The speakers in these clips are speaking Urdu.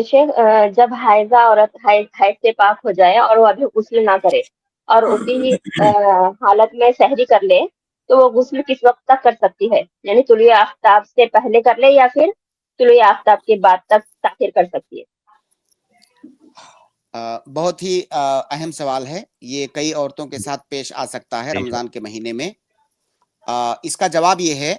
شیخ جب حائضہ عورت حیض سے پاک ہو جائے اور وہ ابھی غسل نہ کرے اور اسی ہی حالت میں سحری کر لے، تو وہ غسل کس وقت تک کر سکتی ہے؟ یعنی طلوع آفتاب سے پہلے کر لے یا پھر طلوع آفتاب کے بعد تک تاخیر کر سکتی ہے؟ بہت ہی اہم سوال ہے یہ، کئی عورتوں کے ساتھ پیش آ سکتا ہے رمضان کے مہینے میں۔ اس کا جواب یہ ہے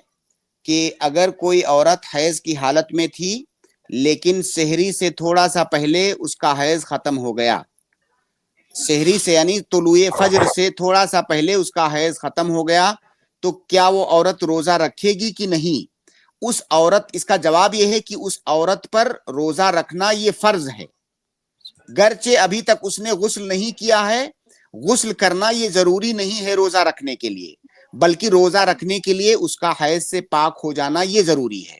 کہ اگر کوئی عورت حیض کی حالت میں تھی لیکن سحری سے تھوڑا سا پہلے اس کا حیض ختم ہو گیا، سحری سے یعنی طلوع فجر سے تھوڑا سا پہلے اس کا حیض ختم ہو گیا، تو کیا وہ عورت روزہ رکھے گی کہ نہیں؟ اس عورت، اس کا جواب یہ ہے کہ اس عورت پر روزہ رکھنا یہ فرض ہے، گرچہ ابھی تک اس نے غسل نہیں کیا ہے۔ غسل کرنا یہ ضروری نہیں ہے روزہ رکھنے کے لیے، بلکہ روزہ رکھنے کے لیے اس کا حیض سے پاک ہو جانا یہ ضروری ہے۔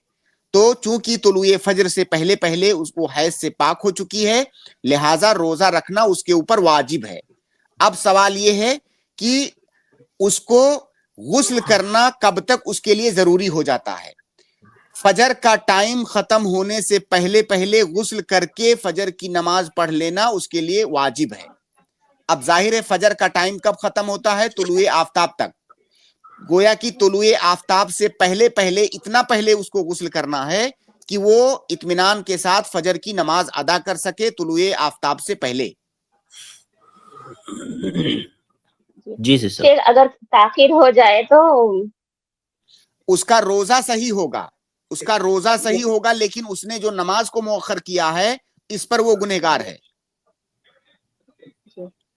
تو چونکہ طلوع فجر سے پہلے پہلے اس کو حیض سے پاک ہو چکی ہے، لہٰذا روزہ رکھنا اس کے اوپر واجب ہے۔ اب سوال یہ ہے کہ اس کو غسل کرنا کب تک اس کے لیے ضروری ہو جاتا ہے؟ فجر کا ٹائم ختم ہونے سے پہلے پہلے غسل کر کے فجر کی نماز پڑھ لینا اس کے لیے واجب ہے۔ اب ظاہر ہے فجر کا ٹائم کب ختم ہوتا ہے؟ طلوع آفتاب تک۔ گویا کہ طلوع آفتاب سے پہلے پہلے، اتنا پہلے اس کو غسل کرنا ہے کہ وہ اطمینان کے ساتھ فجر کی نماز ادا کر سکے طلوع آفتاب سے پہلے۔ جی سسٹر، شیخ اگر تاخیر ہو جائے تو اس کا روزہ صحیح ہوگا، اس کا روزہ صحیح ہوگا، لیکن اس نے جو نماز کو مؤخر کیا ہے اس پر وہ گنہگار ہے۔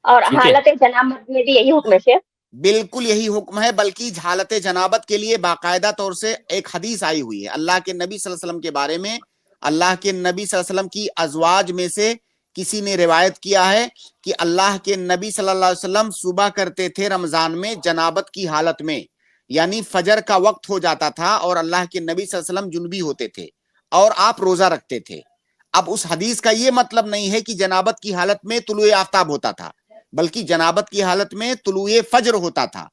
اور ٹھیک ہے، حالت جنابت میں بھی یہی حکم ہے شیخ؟ بالکل یہی حکم ہے، بلکہ حالت جنابت کے لیے باقاعدہ طور سے ایک حدیث آئی ہوئی ہے اللہ کے نبی صلی اللہ علیہ وسلم کے بارے میں۔ اللہ کے نبی صلی اللہ علیہ وسلم کی ازواج میں سے کسی نے روایت کیا ہے کہ اللہ کے نبی صلی اللہ علیہ وسلم صبح کرتے تھے رمضان میں جنابت کی حالت میں، یعنی فجر کا وقت ہو جاتا تھا اور اللہ کے نبی صلی اللہ علیہ وسلم جنبی ہوتے تھے اور آپ روزہ رکھتے تھے۔ اب اس حدیث کا یہ مطلب نہیں ہے کہ جنابت کی حالت میں طلوع آفتاب ہوتا تھا، بلکہ جنابت کی حالت میں طلوع فجر ہوتا تھا۔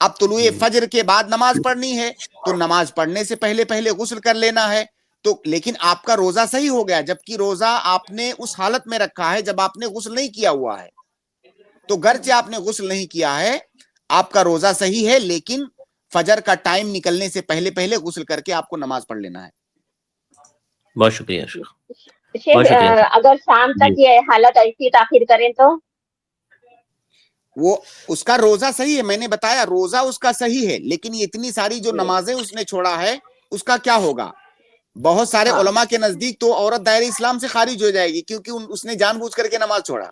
اب طلوع فجر کے بعد نماز پڑھنی ہے تو نماز پڑھنے سے پہلے پہلے غسل کر لینا ہے۔ تو لیکن آپ کا روزہ صحیح ہو گیا، جبکہ روزہ آپ نے اس حالت میں رکھا ہے جب آپ نے غسل نہیں کیا ہوا ہے۔ تو گرچہ آپ نے غسل نہیں کیا ہے، آپ کا روزہ صحیح ہے، لیکن فجر کا ٹائم نکلنے سے پہلے پہلے غسل کر کے آپ کو نماز پڑھ لینا ہے۔ بہت شکریہ شیخ، شیخ بہت شکریہ اگر شام جی۔ تک یہ حالت ایسی تاخیر کریں تو وہ اس کا روزہ صحیح ہے، میں نے بتایا روزہ اس کا صحیح ہے، لیکن یہ اتنی ساری جو نمازیں اس نے چھوڑا ہے اس کا کیا ہوگا؟ بہت سارے ہاں علماء کے نزدیک تو عورت دائرہ اسلام سے خارج ہو جائے گی، کیونکہ اس نے جان بوجھ کر کے نماز چھوڑا۔